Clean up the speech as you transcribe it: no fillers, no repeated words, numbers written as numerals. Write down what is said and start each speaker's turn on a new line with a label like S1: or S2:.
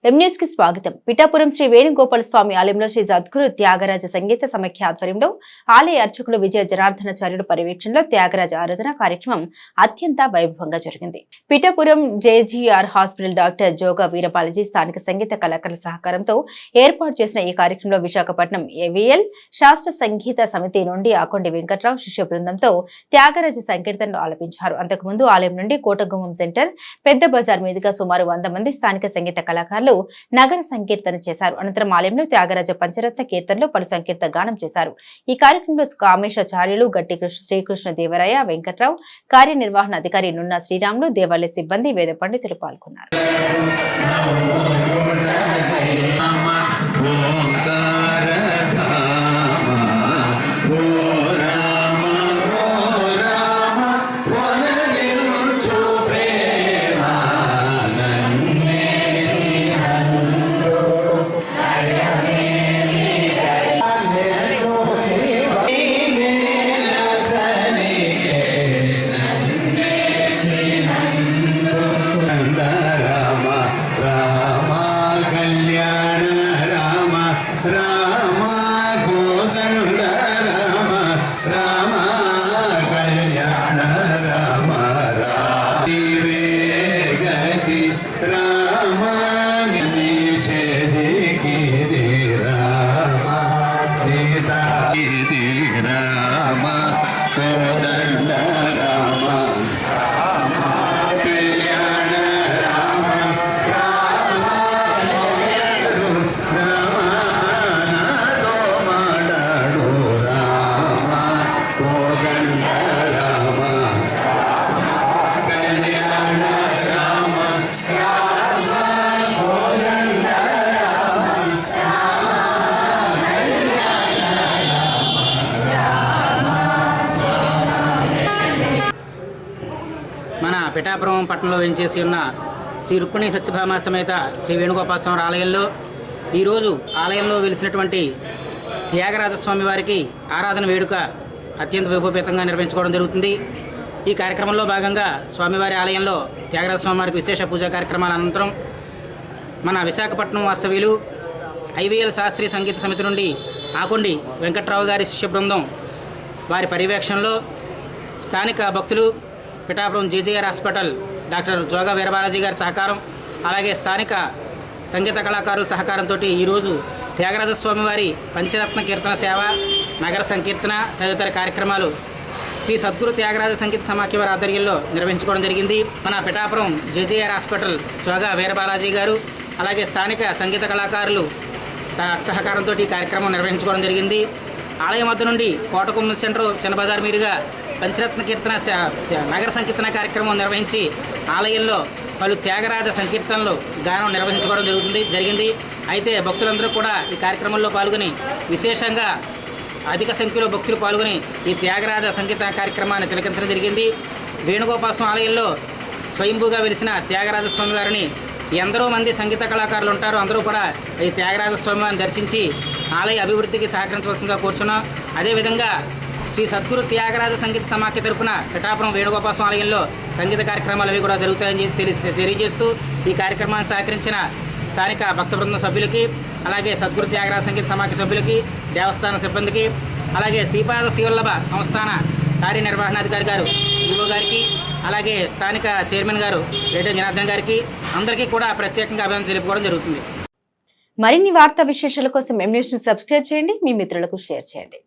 S1: M News కి స్వాగతం. పిఠాపురం శ్రీ వేణుగోపాల స్వామి ఆలయంలో శ్రీ సద్గురు త్యాగరాజ సంగీత సమైక్య ఆధ్వర్యంలో ఆలయ అర్చకులు విజయ జనార్దనాచార్యుడు పర్యవేక్షణలో త్యాగరాజ ఆరాధన కార్యక్రమం అత్యంత వైభవంగా జరిగింది. పిఠాపురం జేజీఆర్ హాస్పిటల్ డాక్టర్ జోగా వీరబాలజీ స్థానిక సంగీత కళాకారుల సహకారంతో ఏర్పాటు చేసిన ఈ కార్యక్రమంలో విశాఖపట్నం ఏవిఎల్ శాస్త్ర సంగీత సమితి నుండి ఆకొండి వెంకట్రావు శిష్య బృందంతో త్యాగరాజ సంకీర్తనలు ఆలపించారు. అంతకుముందు ఆలయం నుండి కోటగుమ్మం సెంటర్ పెద్ద బజార్ మీదుగా సుమారు 100 మంది స్థానిక సంగీత కళాకారులు నగర సంకీర్తన చేశారు. అనంతరం ఆలయంలో త్యాగరాజ పంచరత్న కీర్తనలో పలు సంకీర్త గానం చేశారు. ఈ కార్యక్రమంలో కామేశాచార్యులు గట్టి శ్రీకృష్ణ దేవరాయ వెంకట్రావు, కార్యనిర్వహణ అధికారి నున్న శ్రీరాములు, దేవాలయ సిబ్బంది, వేద పండితులు పాల్గొన్నారు.
S2: మన పిఠాపురం పట్టణంలో వెంచేసి ఉన్న శ్రీ రుక్మిణి సత్యభామ సమేత శ్రీ వేణుగోపాల స్వామి ఆలయంలో ఈరోజు ఆలయంలో వెలిసినటువంటి త్యాగరాజ స్వామి వారికి ఆరాధన వేడుక అత్యంత వైభవపేతంగా నిర్వహించుకోవడం జరుగుతుంది. ఈ కార్యక్రమంలో భాగంగా స్వామివారి ఆలయంలో త్యాగరాజ స్వామి వారికి విశేష పూజా కార్యక్రమాల అనంతరం మన విశాఖపట్నం వాస్తవ్యులు ఐవీఎల్ శాస్త్రీయ సంగీత సమితి నుండి ఆకొండి వెంకట్రావు గారి శిష్య బృందం వారి పర్యవేక్షణలో స్థానిక భక్తులు పిఠాపురం జేజీఆర్ హాస్పిటల్ డాక్టర్ జోగా వీరబాలాజీ గారి సహకారం, అలాగే స్థానిక సంగీత కళాకారుల సహకారంతో ఈరోజు త్యాగరాజ స్వామి వారి పంచరత్న కీర్తన సేవ, నగర సంకీర్తన తదితర కార్యక్రమాలు శ్రీ సద్గురు త్యాగరాజ సంగీత సమాఖ్య వారి ఆధ్వర్యంలో నిర్వహించుకోవడం జరిగింది. మన పిఠాపురం జేజీఆర్ హాస్పిటల్ జోగా వీరబాలాజీ గారు అలాగే స్థానిక సంగీత కళాకారులు సహకారంతో ఈ కార్యక్రమం నిర్వహించుకోవడం జరిగింది. ఆలయం వద్ద నుండి కోటకుమ్మ సెంటర్ చిన్న బజార్ మీదుగా పంచరత్న కీర్తన నగర సంకీర్తన కార్యక్రమం నిర్వహించి ఆలయంలో పలు త్యాగరాజ సంకీర్తనలు గానం నిర్వహించుకోవడం జరిగింది. అయితే భక్తులందరూ కూడా ఈ కార్యక్రమంలో పాల్గొని విశేషంగా అధిక సంఖ్యలో భక్తులు పాల్గొని ఈ త్యాగరాజ సంగీత కార్యక్రమాన్ని తిలకించడం జరిగింది. వేణుగోపాల స్వామి ఆలయంలో స్వయంభూగా వెలిసిన త్యాగరాజ స్వామి వారిని ఎందరో మంది సంగీత కళాకారులు ఉంటారు. అందరూ కూడా ఈ త్యాగరాజ స్వామి వారిని దర్శించి ఆలయ అభివృద్ధికి సహకరించవలసిందిగా కోరుచున్నాం. అదేవిధంగా శ్రీ సద్గురు త్యాగరాజ సంగీత సమాఖ్య తరపున పిఠాపురం వేణుగోపాల స్వామి ఆలయంలో సంగీత కార్యక్రమాలు అవి కూడా జరుగుతాయని తెలియజేస్తూ ఈ కార్యక్రమాన్ని సహకరించిన స్థానిక భక్త బృందం సభ్యులకి, అలాగే సద్గురు త్యాగరాజ సంగీత సమాఖ్య సభ్యులకి, దేవస్థాన సిబ్బందికి, అలాగే శ్రీపాద శివల్లభ సంస్థాన కార్యనిర్వహణాధికారి గారు ఈవో గారికి, అలాగే స్థానిక చైర్మన్ గారు రేడియో జనార్దన్ గారికి అందరికీ కూడా ప్రత్యేకంగా అభినందనలు తెలుపుకోవడం జరుగుతుంది.
S1: మరిన్ని వార్తా విశేషాల కోసం ఎంన్యూస్ ని సబ్స్క్రైబ్ చేయండి, మీ మిత్రులకు షేర్ చేయండి.